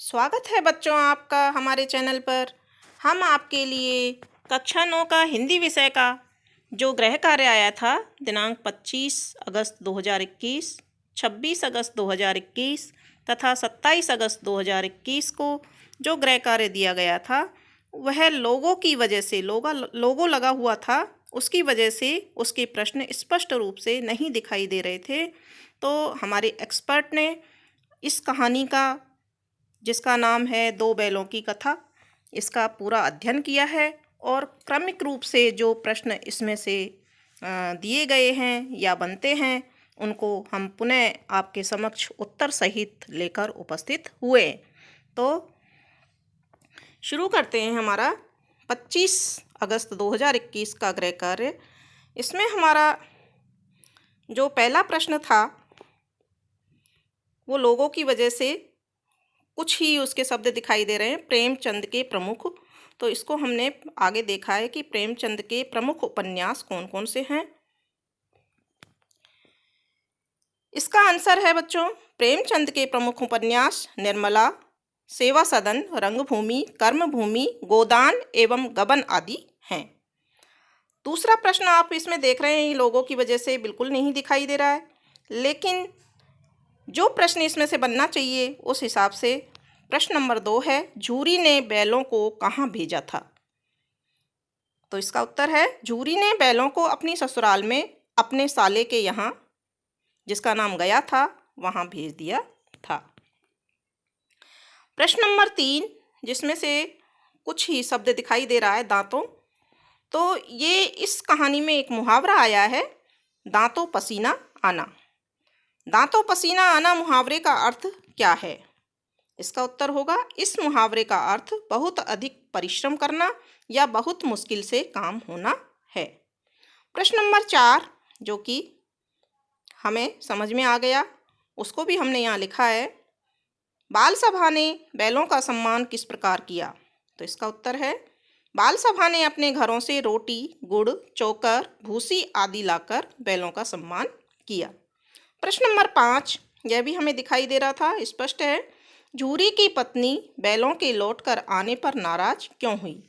स्वागत है बच्चों आपका हमारे चैनल पर। हम आपके लिए कक्षा 9 का हिंदी विषय का जो गृह कार्य आया था दिनांक 25 अगस्त 2021, 26 अगस्त 2021 तथा 27 अगस्त 2021 को जो गृह कार्य दिया गया था वह लोगों की वजह से लोगो लगा हुआ था, उसकी वजह से उसके प्रश्न स्पष्ट रूप से नहीं दिखाई दे रहे थे। तो हमारे एक्सपर्ट ने इस कहानी का, जिसका नाम है दो बैलों की कथा, इसका पूरा अध्ययन किया है और क्रमिक रूप से जो प्रश्न इसमें से दिए गए हैं या बनते हैं उनको हम पुनः आपके समक्ष उत्तर सहित लेकर उपस्थित हुए। तो शुरू करते हैं हमारा 25 अगस्त 2021 का गृह कार्य। इसमें हमारा जो पहला प्रश्न था वो लोगों की वजह से कुछ ही उसके शब्द दिखाई दे रहे हैं। प्रेमचंद के प्रमुख, तो इसको हमने आगे देखा है कि प्रेमचंद के प्रमुख उपन्यास कौन कौन से हैं। इसका आंसर है बच्चों, प्रेमचंद के प्रमुख उपन्यास निर्मला, सेवा सदन, रंगभूमि, कर्मभूमि, गोदान एवं गबन आदि हैं। दूसरा प्रश्न आप इसमें देख रहे हैं लोगों की वजह से बिल्कुल नहीं दिखाई दे रहा है, लेकिन जो प्रश्न इसमें से बनना चाहिए उस हिसाब से प्रश्न नंबर 2 है, झूरी ने बैलों को कहाँ भेजा था। तो इसका उत्तर है, झूरी ने बैलों को अपनी ससुराल में अपने साले के यहाँ, जिसका नाम गया था, वहाँ भेज दिया था। प्रश्न नंबर 3, जिसमें से कुछ ही शब्द दिखाई दे रहा है, दांतों। तो ये इस कहानी में एक मुहावरा आया है, दांतों पसीना आना। दांतों पसीना आना मुहावरे का अर्थ क्या है? इसका उत्तर होगा, इस मुहावरे का अर्थ बहुत अधिक परिश्रम करना या बहुत मुश्किल से काम होना है। प्रश्न नंबर 4, जो कि हमें समझ में आ गया, उसको भी हमने यहाँ लिखा है, बाल सभा ने बैलों का सम्मान किस प्रकार किया। तो इसका उत्तर है, बाल सभा ने अपने घरों से रोटी, गुड़, चोकर, भूसी आदि लाकर बैलों का सम्मान किया। प्रश्न नंबर 5, यह भी हमें दिखाई दे रहा था, स्पष्ट है, झूरी की पत्नी बैलों के लौटकर आने पर नाराज क्यों हुई।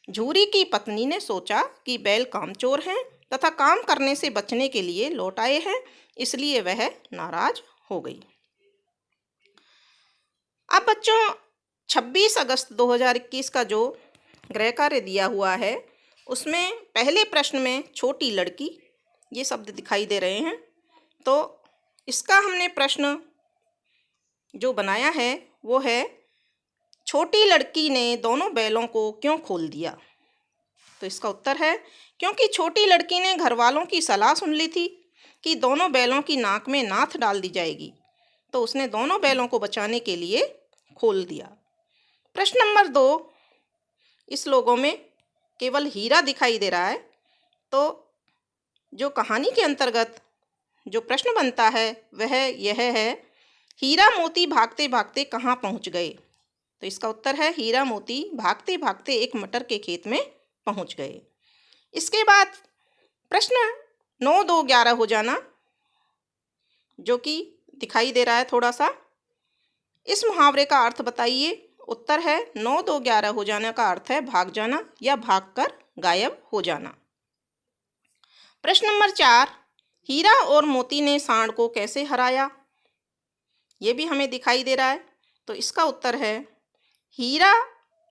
झूरी की पत्नी ने सोचा कि बैल कामचोर हैं तथा काम करने से बचने के लिए लौट आए हैं, इसलिए वह नाराज हो गई। अब बच्चों 26 अगस्त 2021 का जो गृह कार्य दिया हुआ है उसमें पहले प्रश्न में छोटी लड़की, ये शब्द दिखाई दे रहे हैं। तो इसका हमने प्रश्न जो बनाया है वो है, छोटी लड़की ने दोनों बैलों को क्यों खोल दिया। तो इसका उत्तर है, क्योंकि छोटी लड़की ने घर वालों की सलाह सुन ली थी कि दोनों बैलों की नाक में नाथ डाल दी जाएगी, तो उसने दोनों बैलों को बचाने के लिए खोल दिया। प्रश्न नंबर 2, इस लोगों में केवल हीरा दिखाई दे रहा है, तो जो कहानी के अंतर्गत जो प्रश्न बनता है वह यह है, हीरा मोती भागते भागते कहाँ पहुँच गए। तो इसका उत्तर है, हीरा मोती भागते भागते एक मटर के खेत में पहुँच गए। इसके बाद प्रश्न 9, 2, 11 हो जाना, जो कि दिखाई दे रहा है थोड़ा सा। इस मुहावरे का अर्थ बताइए। उत्तर है, 9, 2, 11 हो जाने का अर्थ है भाग जाना या भागकर गायब हो जाना। प्रश्न नंबर 4, हीरा और मोती ने सांड को कैसे हराया। ये भी हमें दिखाई दे रहा है। तो इसका उत्तर है, हीरा,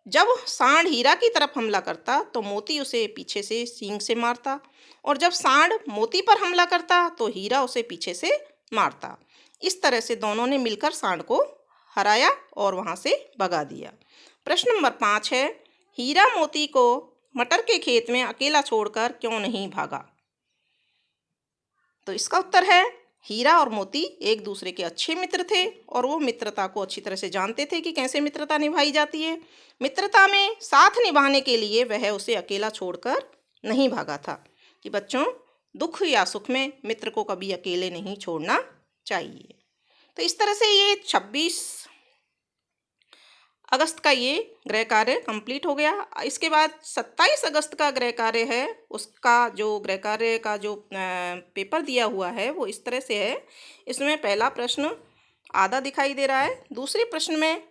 जब सांड हीरा की तरफ हमला करता तो मोती उसे पीछे से सींग से मारता, और जब सांड मोती पर हमला करता तो हीरा उसे पीछे से मारता। इस तरह से दोनों ने मिलकर सांड को हराया और वहाँ से भगा दिया। प्रश्न नंबर 5 है, हीरा मोती को मटर के खेत में अकेला छोड़कर क्यों नहीं भागा। तो इसका उत्तर है, हीरा और मोती एक दूसरे के अच्छे मित्र थे और वो मित्रता को अच्छी तरह से जानते थे कि कैसे मित्रता निभाई जाती है। मित्रता में साथ निभाने के लिए वह उसे अकेला छोड़कर नहीं भागा था कि बच्चों, दुख या सुख में मित्र को कभी अकेले नहीं छोड़ना चाहिए। तो इस तरह से ये 26 अगस्त का ये गृह कार्य कंप्लीट हो गया। इसके बाद 27 अगस्त का गृह कार्य है, उसका जो गृह कार्य का जो पेपर दिया हुआ है वो इस तरह से है। इसमें पहला प्रश्न आधा दिखाई दे रहा है, दूसरे प्रश्न में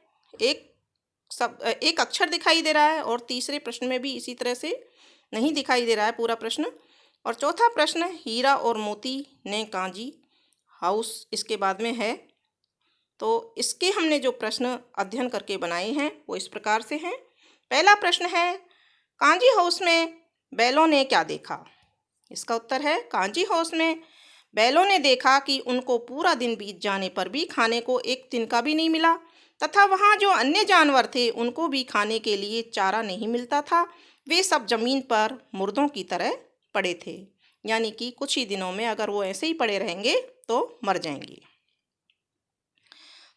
एक अक्षर दिखाई दे रहा है और तीसरे प्रश्न में भी इसी तरह से नहीं दिखाई दे रहा है पूरा प्रश्न। और चौथा प्रश्न, हीरा और मोती ने कांजी हाउस इसके बाद में है। तो इसके हमने जो प्रश्न अध्ययन करके बनाए हैं वो इस प्रकार से हैं। पहला प्रश्न है, कांजी हाउस में बैलों ने क्या देखा? इसका उत्तर है, कांजी हाउस में बैलों ने देखा कि उनको पूरा दिन बीत जाने पर भी खाने को एक तिनका भी नहीं मिला तथा वहाँ जो अन्य जानवर थे उनको भी खाने के लिए चारा नहीं मिलता था। वे सब जमीन पर मुर्दों की तरह पड़े थे, यानी कि कुछ ही दिनों में अगर वो ऐसे ही पड़े रहेंगे तो मर जाएंगे।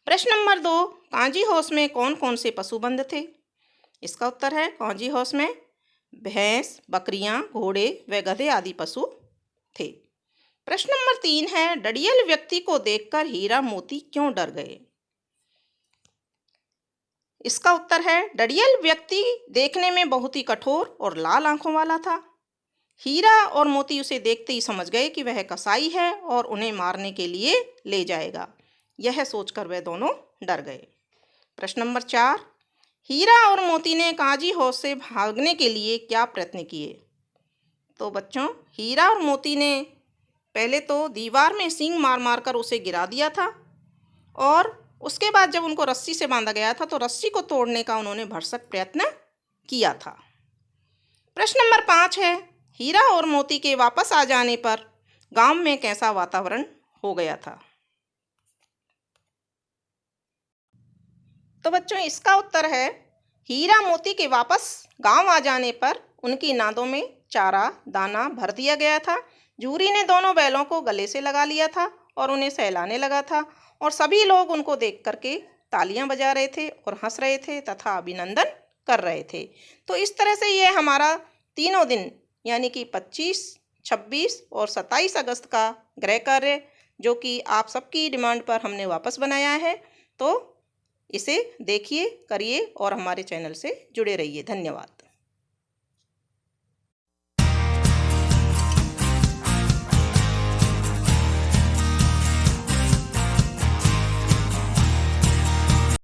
प्रश्न नंबर 2, कांजी हाउस में कौन कौन से पशु बंद थे? इसका उत्तर है, कांजी हाउस में भैंस, बकरियां, घोड़े व गधे आदि पशु थे। प्रश्न नंबर 3 है, डडियल व्यक्ति को देखकर हीरा मोती क्यों डर गए? इसका उत्तर है, डडियल व्यक्ति देखने में बहुत ही कठोर और लाल आंखों वाला था। हीरा और मोती उसे देखते ही समझ गए कि वह कसाई है और उन्हें मारने के लिए ले जाएगा। यह सोचकर वे दोनों डर गए। प्रश्न नंबर 4, हीरा और मोती ने कांजी हाउस से भागने के लिए क्या प्रयत्न किए? तो बच्चों, हीरा और मोती ने पहले तो दीवार में सींग मार मार कर उसे गिरा दिया था और उसके बाद जब उनको रस्सी से बांधा गया था तो रस्सी को तोड़ने का उन्होंने भरसक प्रयत्न किया था। प्रश्न नंबर 5 है, हीरा और मोती के वापस आ जाने पर गांव में कैसा वातावरण हो गया था? तो बच्चों, इसका उत्तर है, हीरा मोती के वापस गांव आ जाने पर उनकी नादों में चारा दाना भर दिया गया था। जूरी ने दोनों बैलों को गले से लगा लिया था और उन्हें सहलाने लगा था और सभी लोग उनको देख करके तालियां बजा रहे थे और हंस रहे थे तथा अभिनंदन कर रहे थे। तो इस तरह से ये हमारा तीनों दिन यानी कि 25, 26 और 27 अगस्त का गृह कार्य जो कि आप सबकी डिमांड पर हमने वापस बनाया है, तो इसे देखिए, करिए और हमारे चैनल से जुड़े रहिए। धन्यवाद।